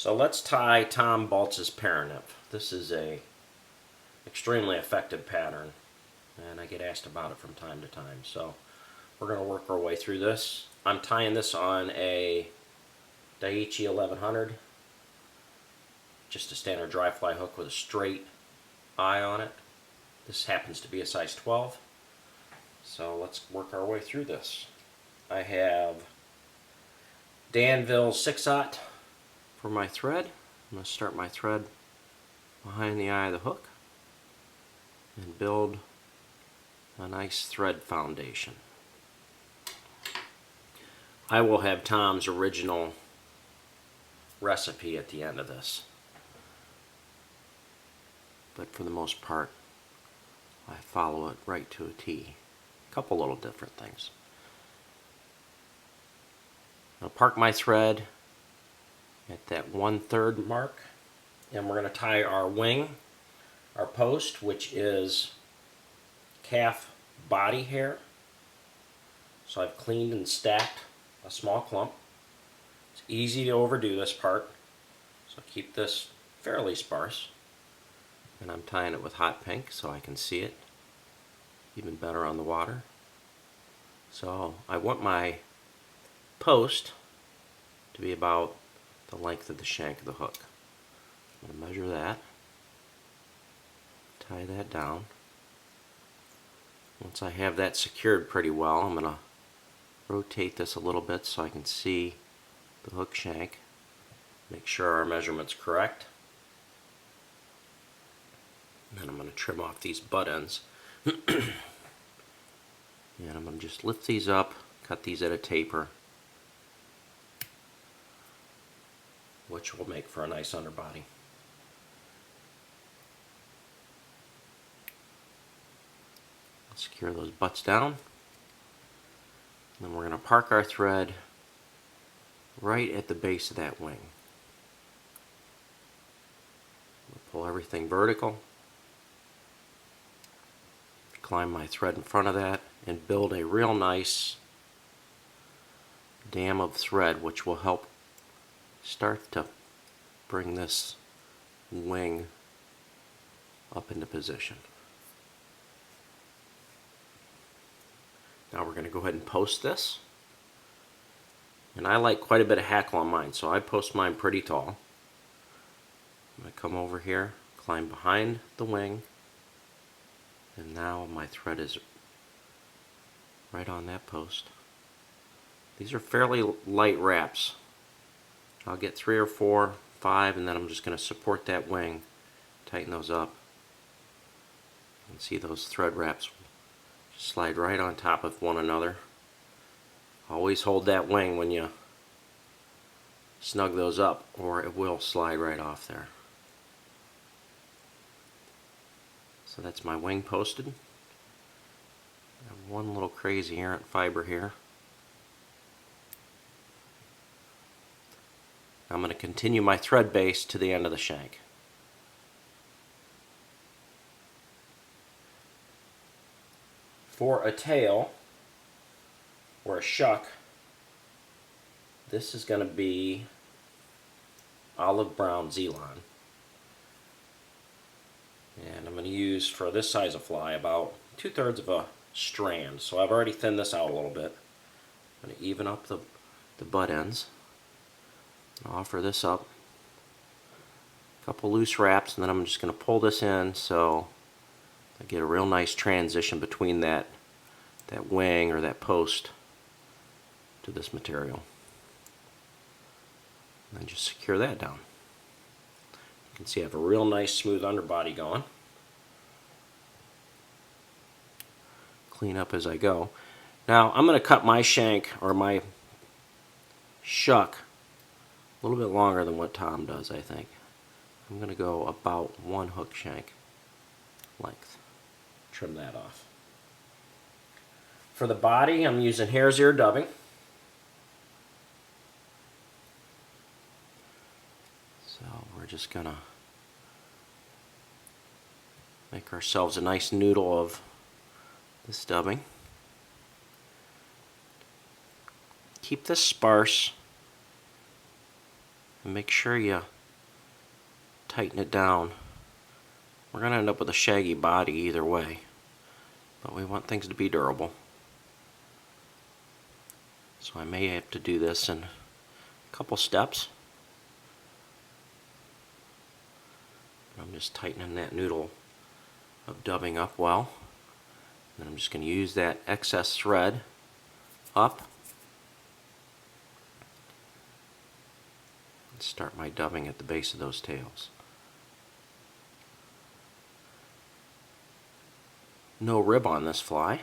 So let's tie Tom Baltz's ParaNymph. This is a extremely effective pattern, and I get asked about it from time to time. So we're going to work our way through this. I'm tying this on a Daiichi 1100, just a standard dry fly hook with a straight eye on it. This happens to be a size 12. So let's work our way through this. I have Danville 6/0 for my thread. I'm going to start my thread behind the eye of the hook and build a nice thread foundation. I will have Tom's original recipe at the end of this, but for the most part I follow it right to a T. A couple little different things. I'll park my thread at that 1/3 mark, and we're going to tie our wing, our post, which is calf body hair. So I've cleaned and stacked a small clump. It's easy to overdo this part, so keep this fairly sparse. And I'm tying it with hot pink so I can see it even better on the water. So I want my post to be about the length of the shank of the hook. I'm going to measure that, tie that down. Once I have that secured pretty well, I'm going to rotate this a little bit so I can see the hook shank, make sure our measurement's correct. And then I'm going to trim off these butt ends. And I'm going to just lift these up, cut these at a taper, which will make for a nice underbody. Secure those butts down. And then we're going to park our thread right at the base of that wing. We'll pull everything vertical, climb my thread in front of that, and build a real nice dam of thread, which will help start to bring this wing up into position. Now we're going to go ahead and post this. And I like quite a bit of hackle on mine, so I post mine pretty tall. I'm going to come over here, climb behind the wing, and now my thread is right on that post. These are fairly light wraps. I'll get 3 or 4, 5, and then I'm just going to support that wing, tighten those up. You can see those thread wraps slide right on top of one another. Always hold that wing when you snug those up, or it will slide right off there. So that's my wing posted. I have one little crazy errant fiber here. I'm going to continue my thread base to the end of the shank. For a tail or a shuck, this is going to be olive brown Zelon. And I'm going to use, for this size of fly, about 2/3 of a strand. So I've already thinned this out a little bit. I'm going to even up the butt ends. I'll offer this up. A couple loose wraps, and then I'm just going to pull this in so I get a real nice transition between that wing or that post to this material. And then just secure that down. You can see I have a real nice smooth underbody going. Clean up as I go. Now I'm going to cut my shank or my shuck a little bit longer than what Tom does, I think. I'm going to go about 1 hook shank length. Trim that off. For the body, I'm using hare's ear dubbing. So we're just going to make ourselves a nice noodle of this dubbing. Keep this sparse And make sure you tighten it down. We're going to end up with a shaggy body either way, but we want things to be durable. So I may have to do this in a couple steps. I'm just tightening that noodle of dubbing up well. And I'm just going to use that excess thread up and start my dubbing at the base of those tails. No rib on this fly.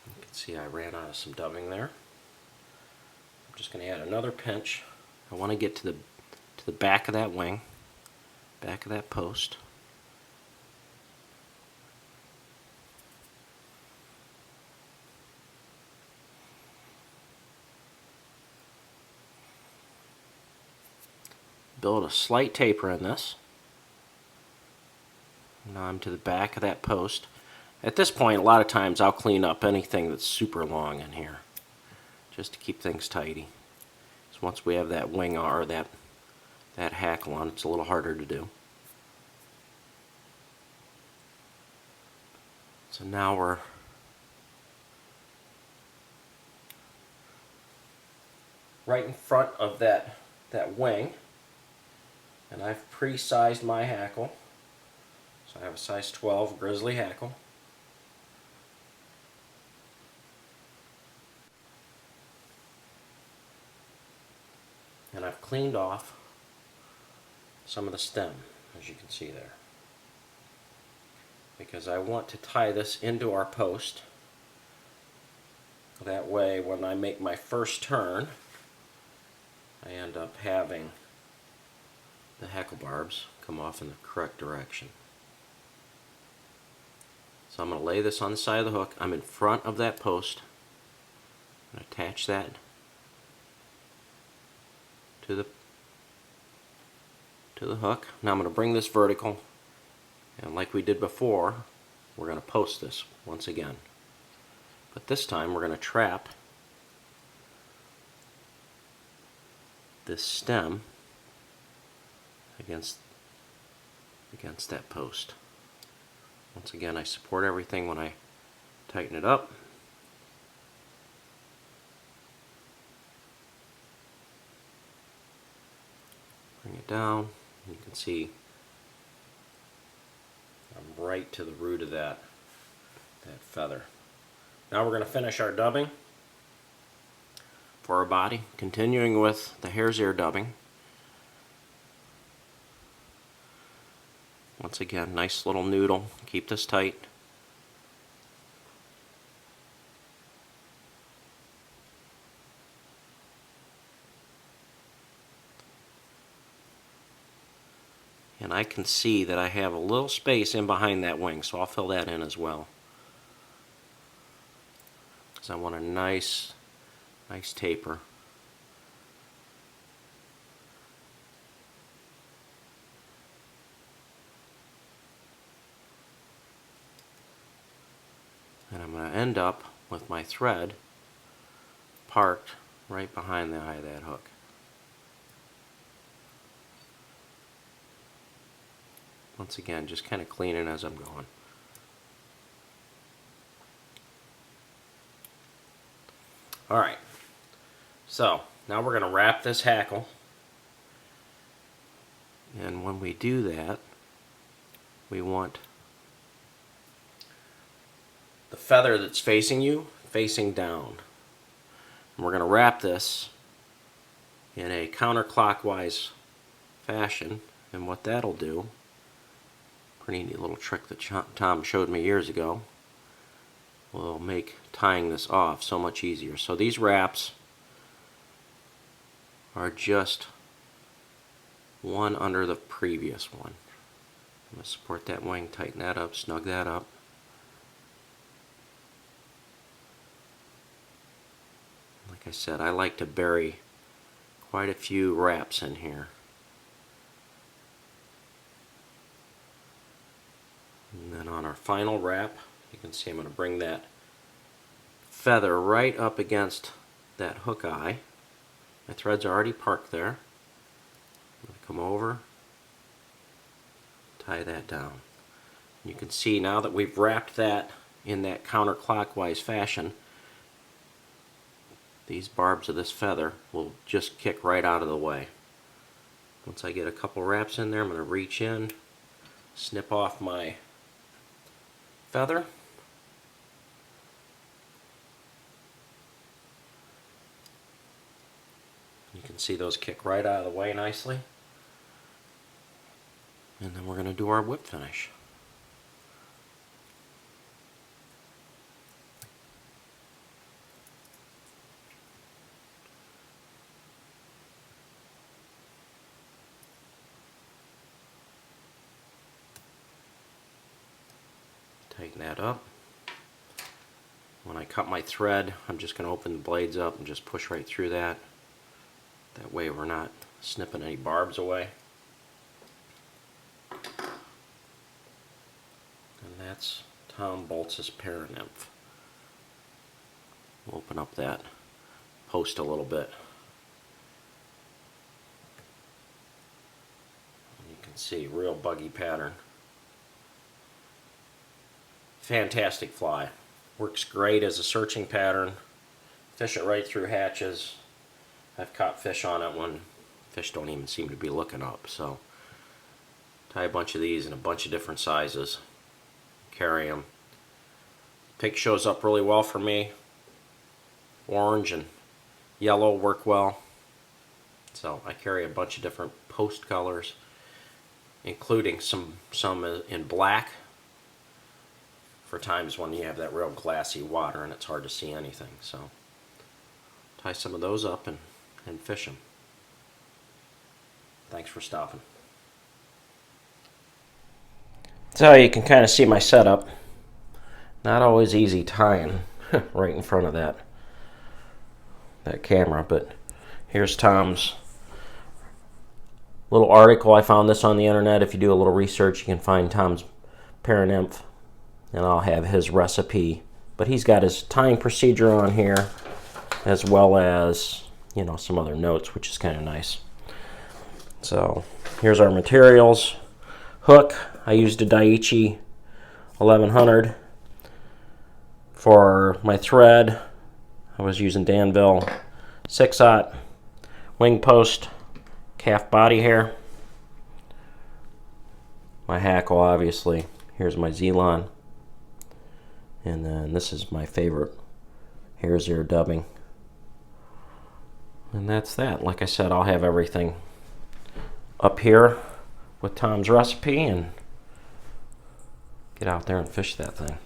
You can see I ran out of some dubbing there. I'm just going to add another pinch. I want to get to the back of that wing, back of that post. Build a slight taper in this. Now I'm to the back of that post. At this point, a lot of times I'll clean up anything that's super long in here, just to keep things tidy. So once we have that wing or that hackle on, it's a little harder to do. So now we're right in front of that wing, and I've pre-sized my hackle. So I have a size 12 grizzly hackle. And I've cleaned off some of the stem, as you can see there, because I want to tie this into our post. That way when I make my first turn, I end up having the hackle barbs come off in the correct direction. So I'm going to lay this on the side of the hook. I'm in front of that post. I'm going to attach that to the hook. Now I'm going to bring this vertical, and like we did before, we're going to post this once again. But this time we're going to trap this stem against that post. Once again, I support everything when I tighten it up. Bring it down. You can see I'm right to the root of that feather. Now we're going to finish our dubbing for our body, continuing with the hare's ear dubbing. Once again, nice little noodle. Keep this tight. And I can see that I have a little space in behind that wing, so I'll fill that in as well, because I want a nice taper. And I'm going to end up with my thread parked right behind the eye of that hook. Once again, just kind of cleaning as I'm going. Alright, so now we're going to wrap this hackle. And when we do that, we want the feather that's facing you facing down. And we're going to wrap this in a counterclockwise fashion, and what that'll do, pretty neat little trick that Tom showed me years ago, will make tying this off so much easier. So these wraps are just one under the previous one. I'm going to support that wing, tighten that up, snug that up. Like I said, I like to bury quite a few wraps in here. And then on our final wrap, you can see I'm going to bring that feather right up against that hook eye. My threads are already parked there. I'm going to come over, tie that down. You can see now that we've wrapped that in that counterclockwise fashion, these barbs of this feather will just kick right out of the way. Once I get a couple wraps in there, I'm going to reach in, snip off my feather. You can see those kick right out of the way nicely. And then we're going to do our whip finish. Tighten that up. When I cut my thread, I'm just going to open the blades up and just push right through that. That way we're not snipping any barbs away. And that's Tom Baltz's ParaNymph. We'll open up that post a little bit. And you can see real buggy pattern. Fantastic fly. Works great as a searching pattern. Fish it right through hatches. I've caught fish on it when fish don't even seem to be looking up. So tie a bunch of these in a bunch of different sizes. Carry them. Pink shows up really well for me. Orange and yellow work well. So I carry a bunch of different post colors, including some in black, for times when you have that real glassy water and it's hard to see anything. So tie some of those up and fish them. Thanks for stopping. So you can kind of see my setup. Not always easy tying right in front of that camera, but here's Tom's little article. I found this on the internet. If you do a little research, you can find Tom's ParaNymph, and I'll have his recipe. But he's got his tying procedure on here, as well as, you know, some other notes, which is kind of nice. So here's our materials. Hook, I used a Daiichi 1100. For my thread, I was using Danville 6/0. Wing post, calf body hair. My Hackle, obviously. Here's my Zelon. And then this is my favorite hare's ear dubbing. And that's that. Like I said, I'll have everything up here with Tom's recipe and get out there and fish that thing.